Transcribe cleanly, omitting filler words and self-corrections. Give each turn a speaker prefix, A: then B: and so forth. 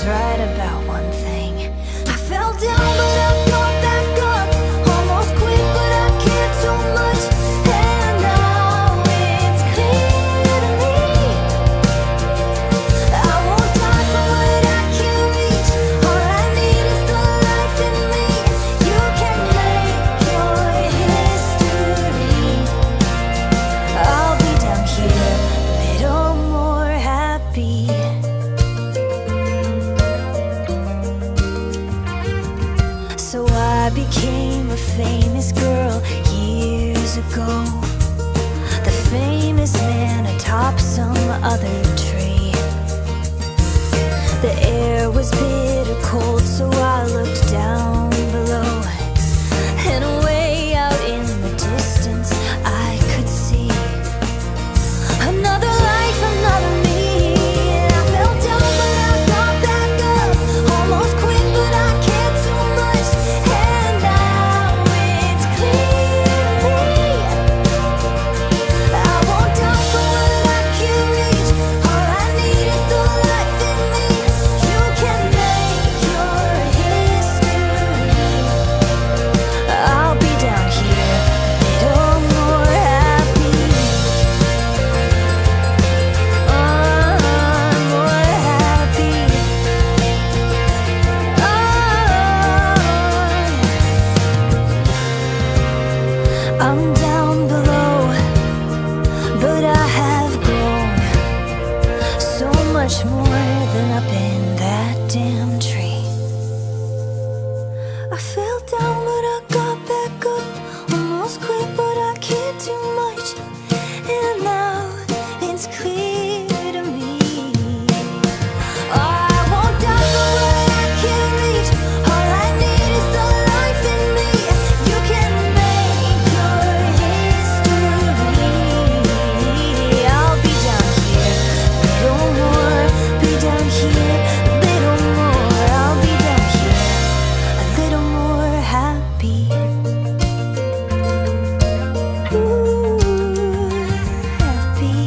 A: was right about one thing. I fell down, but I got back up. Almost quit, but I cared too much. And now it's clear to me, I won't die for what I can't reach. All I need is the life in me. You can make your history. I'll be down here, a little more happy. So I became a famous girl years ago, the famous man atop some other tree. The air was bitter cold, so I looked down below, and way out in the distance I could see another life, another me. And I fell down, but I got back up. Almost quit, but I cared too much. And now it's clear to me, I won't die for what I can't reach. All I need is the life in me. You can make your history. I'll be down here, a little more happy. I'm more happy. I'm down below, but I have grown so much more than up in that damn tree. I fell down, but I got back up. Almost quit, but I cared too much. And now it's clear to me, I won't die for what I can't reach. All I need is the life in me. You can make your history. I'll be down here, a little more. Be down here, a little more. I'll be down here, a little more happy. Ooh, happy.